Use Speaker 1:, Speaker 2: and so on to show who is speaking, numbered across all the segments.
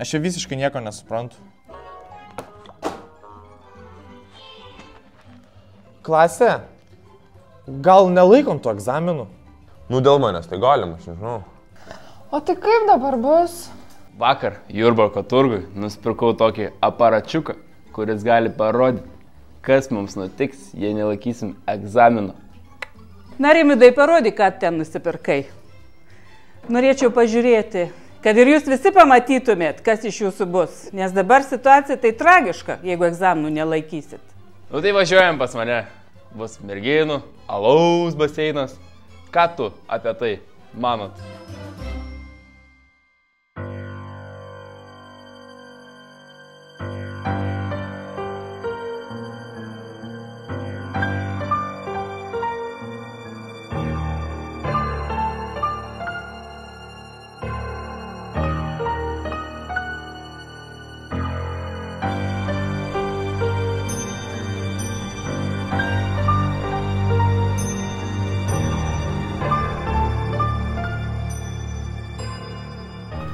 Speaker 1: Aš čia visiškai nieko nesuprantu. Klasė, gal nelaikom tų egzaminų?
Speaker 2: Nu, dėl manęs tai galim, aš nežinau.
Speaker 3: O tai kaip dabar bus?
Speaker 4: Vakar Jurbarko turgui nusipirkau tokį aparačiuką, kuris gali parodyti, kas mums nutiks, jei nelaikysim egzamino.
Speaker 5: Na, Rimidai, parodyk, ką ten nusipirkai. Norėčiau pažiūrėti, kad ir jūs visi pamatytumėt, kas iš jūsų bus, nes dabar situacija tai tragiška, jeigu egzaminų nelaikysit.
Speaker 4: Nu tai važiuojam pas mane. Bus merginų, alaus baseinas. Ką tu apie tai manot?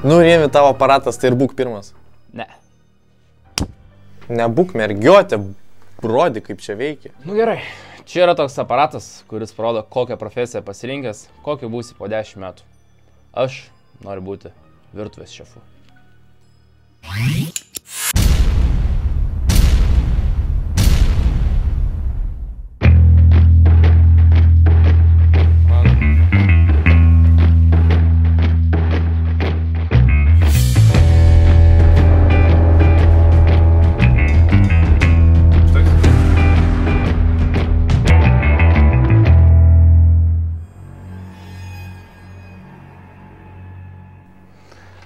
Speaker 1: Nu, Rėmi, tavo aparatas, tai ir būk pirmas.
Speaker 4: Ne.
Speaker 1: Nebūk mergiotė, rodyk, kaip čia veikia.
Speaker 4: Nu gerai, čia yra toks aparatas, kuris parodo, kokią profesiją pasirinkęs, kokiu būsi po 10 metų. Aš noriu būti virtuvės šefu.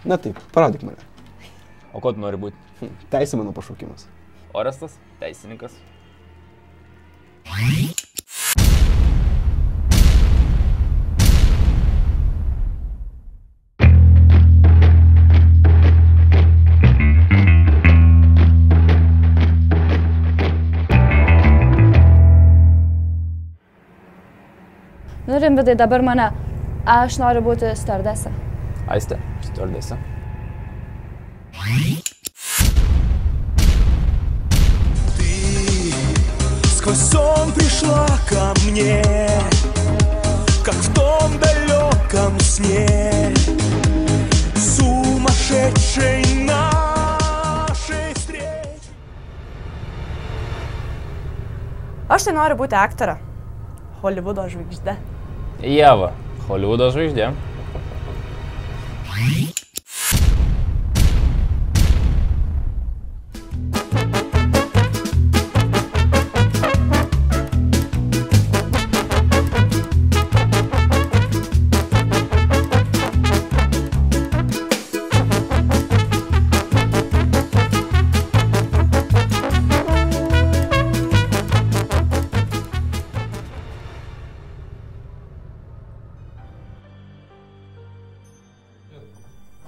Speaker 6: Na taip, parodyk mane.
Speaker 4: O ko tu nori būti?
Speaker 6: Teisė mano pašaukimas.
Speaker 4: Orestas, teisininkas.
Speaker 3: Nu, Rimvidai, dabar mane. Aš noriu būti stewardese.
Speaker 4: Aiste, stewardese.
Speaker 7: Ты сквозь сон пришла ко мне, как в том далеком сне, сумасшедшей нашей встречи.
Speaker 8: Aš tai noriu būti aktorė. Holivudo žvaigždė.
Speaker 4: Ieva, Holivudo žvaigždė.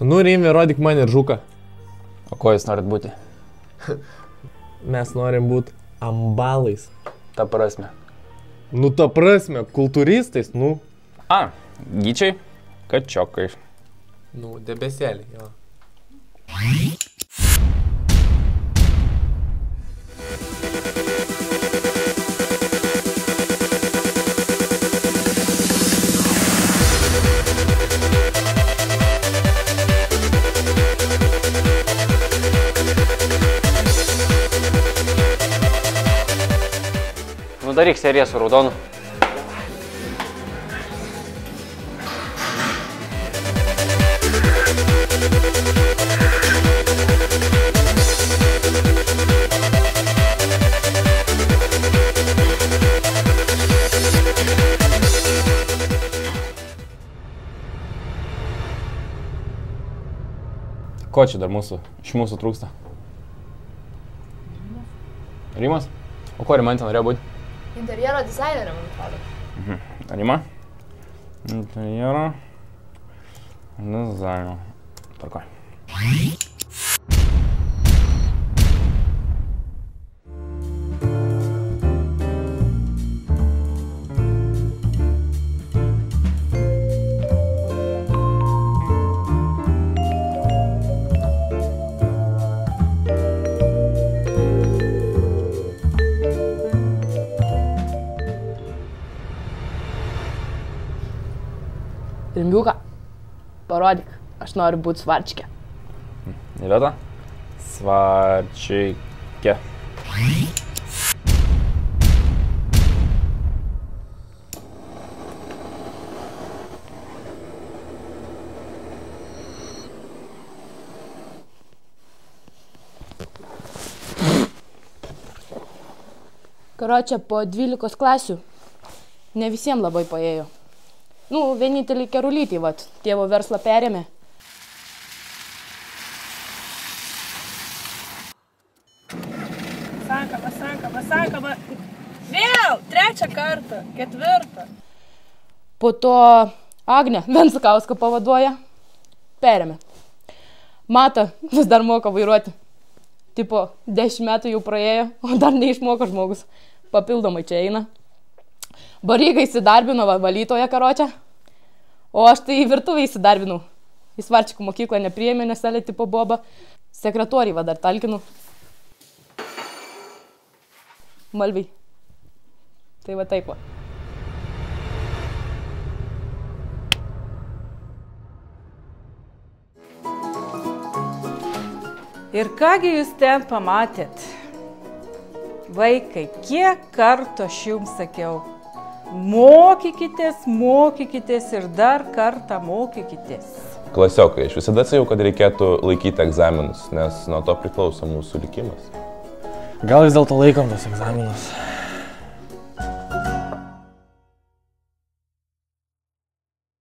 Speaker 1: Nu, Rėmi, rodyk man ir žuką.
Speaker 4: O ko jūs norit būti?
Speaker 1: Mes norim būti ambalais.
Speaker 4: Ta prasme.
Speaker 1: Nu, ta prasme, kultūristais, nu.
Speaker 4: A, gyčiai, kačiokai.
Speaker 1: Nu, debesėlį, jo.
Speaker 9: Nu, daryk seriją su raudonu.
Speaker 4: Ko čia dar iš mūsų trūksta? Rimas? O ko Rimantė norėjo būti?
Speaker 3: Interjero dizainerė, man atrodo.
Speaker 4: Rima? Interjero dizaino. Tvarkoj.
Speaker 9: Rimbiuka, parodyk, aš noriu būti svarčikė.
Speaker 4: Neveta? Svarčikė.
Speaker 9: Karočią, po 12 klasių ne visiems labai paėjo. Nu, vienintelį Kerulytį, vat, tėvo verslą perėmė.
Speaker 8: Sakama. Vėl, 3 kartą, 4.
Speaker 9: Po to Agnė Venskauską pavaduoja, perėmė. Mata vis dar moka vairuoti. Tipo, 10 metų jau praėjo, o dar neišmoko žmogus. Papildomai čia eina. Baryga įsidarbino valytoje karočią, o aš tai į virtuvę įsidarbinau. Į Svarčikų mokyklą nepriėmė, nes elė tipo boba. Sekretorį va dar talkinu. Malviai. Tai va taip va.
Speaker 5: Ir kągi jūs ten pamatėt? Vaikai, kiek kartų aš jums sakiau, mokykitės, mokykitės ir dar kartą mokykitės.
Speaker 2: Klasiokai, aš visada sakiau, kad reikėtų laikyti egzaminus, nes nuo to priklauso mūsų likimas.
Speaker 1: Gal vis dėlto laikom tos egzaminus?